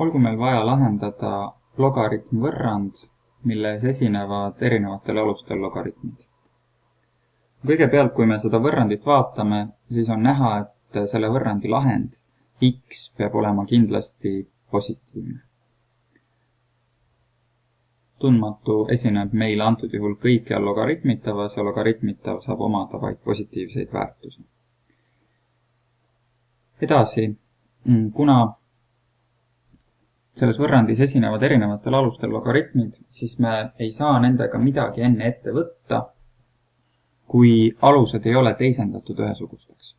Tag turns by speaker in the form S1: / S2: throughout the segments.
S1: olgu meil vaja lahendada logaritmvõrrand, milles esinevad erinevatel alustel logaritmid. Kõigepealt, kui me seda võrrandit vaatame, siis on näha, et selle võrrandi lahend x peab olema kindlasti positiivne. Tundmatu esineb meil antud juhul kõikjal logaritmitavas ja logaritmitav saab omada vaid positiivseid väärtusi. Edasi, kuna selles võrrandis esinevad erinevatel alustel logaritmid, siis me ei saa nendega midagi enne ette võtta, kui alused ei ole teisendatud ühesugusteks.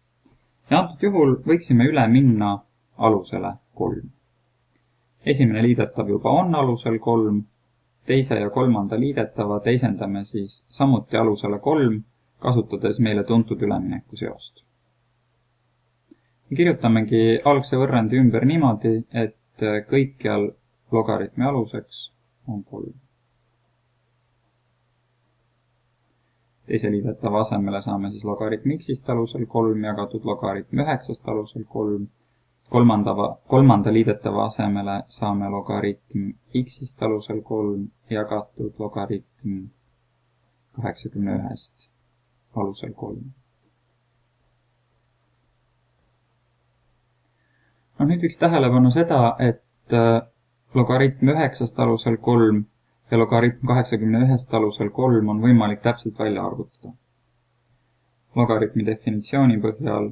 S1: Ja antud juhul võiksime üle minna alusele 3. Esimene liidetav juba on alusel 3, teise ja kolmanda liidetava teisendame siis samuti alusele 3, kasutades meile tuntud ülemineku seost. Kirjutamegi algse võrrandi ümber niimoodi, et kõikjal logaritmi aluseks on 3. Teise liidetava asemele saame siis logaritmi x-ist alusel 3 jagatud logaritmi 9-st alusel 3. Kolmanda liidetava asemele saame logaritm x-ist alusel 3 jagatud logaritm 81-st alusel 3. Nüüd võiks tähelepanu seda, et logaritm 9-st alusel 3 ja logaritm 81-st alusel 3 on võimalik täpselt välja arvutada. Logaritmi definitsiooni põhjal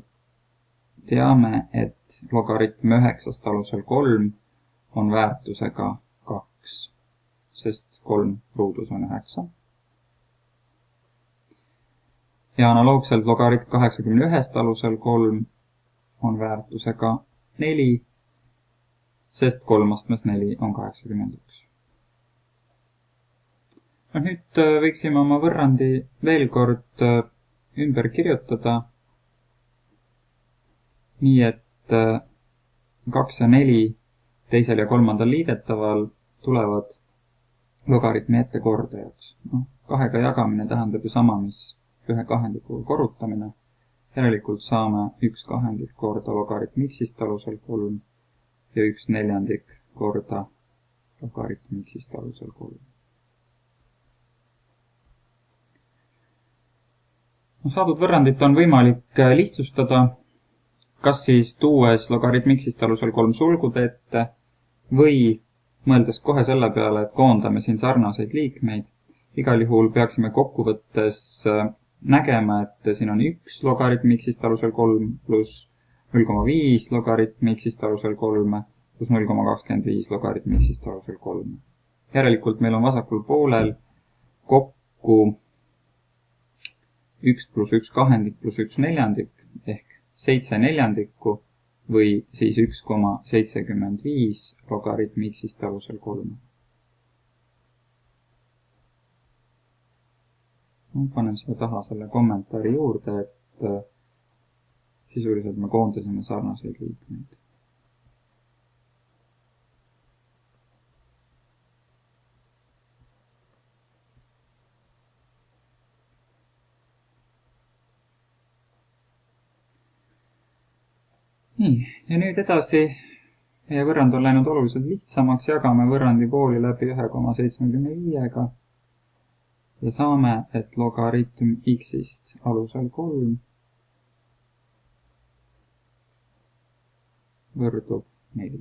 S1: teame, et logaritm 9-st alusel 3 on väärtusega 2, sest 3 ruudus on 9. Ja analoogselt logaritm 81-st alusel 3 on väärtusega 4, sest 3 astmes 4 on 81. Nüüd võiksime oma võrrandi veel kord ümber kirjutada, nii et 2 ja 4 teisel ja kolmandal liidetaval tulevad logaritmi ette kordajaks. 2-ga jagamine tähendab ju sama, mis 1 kahendikuga korrutamine. Järelikult saame 1 kahendik korda logaritm x-ist alusel 3 ja 1 neljandik korda logaritm x-ist alusel 3. Saadud võrrandit on võimalik lihtsustada, kas siis tuues logaritm x-ist alusel 3 sulgude ette või mõeldes kohe selle peale, et koondame siin sarnaseid liikmeid. Igal juhul peaksime kokkuvõttes nägema, et siin on 1 logaritm x-ist alusel 3 pluss 0,5 logaritm x-ist alusel 3 pluss 0,25 logaritm x-ist alusel 3. Järelikult meil on vasakul poolel kokku 1 pluss 1 kahendik pluss 1 neljandik ehk 7 neljandikku või siis 1,75 logaritm x-ist alusel 3. Panen siia taha selle kommentaari juurde, et sisuliselt me koondasime sarnaseid liikmeid. Nii, ja nüüd edasi meie võrrand on läinud oluliselt lihtsamaks, jagame võrrandi pooli läbi 1,75-ga ja saame, et logaritm x-ist alusel 3 võrdub 4.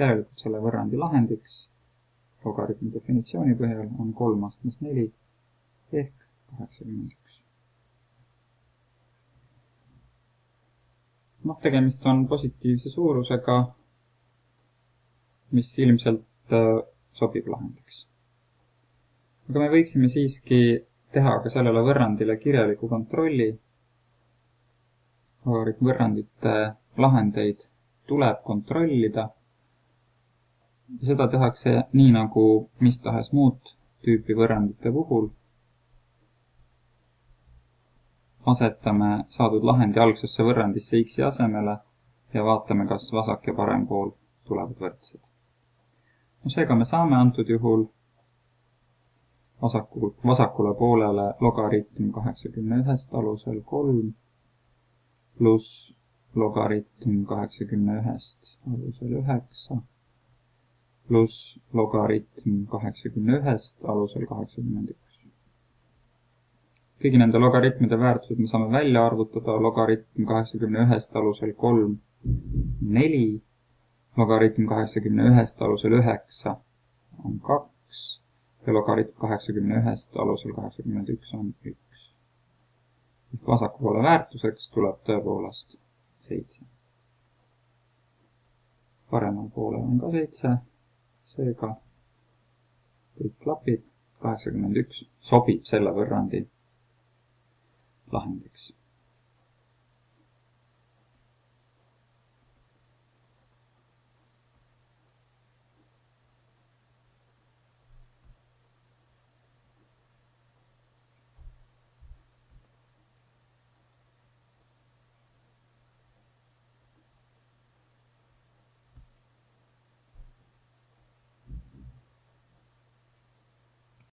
S1: Järelikult selle võrrandi lahendiks logaritmi definitsiooni põhjal on 3 astmes 4 ehk 81. Tegemist on positiivse suurusega, mis ilmselt sobib lahendiks. Aga me võiksime siiski teha ka sellele võrrandile kirjaliku kontrolli. Võrrandite lahendeid tuleb kontrollida. Ja seda tehakse nii nagu mis tahes muud tüüpi võrrandite puhul. Asetame saadud lahendi algsesse võrrandisse x-i asemele ja vaatame, kas vasak ja parem pool tulevad võrdsed. Seega me saame antud juhul vasakule poolele logaritm 81 alusel 3 pluss logaritm 81 alusel 9 pluss logaritm 81 alusel 81. Kõigi nende logaritmide väärtused me saame välja arvutada. Logaritm 81 alusel 3, 4. Logaritm 81 alusel 9 on 2 ja logaritm 81 alusel 81 on 1. Vasaku poole väärtuseks tuleb tõepoolest 7. Paremal poolel on ka 7, seega kõik klapib. 81 sobib selle võrrandi lahendiks.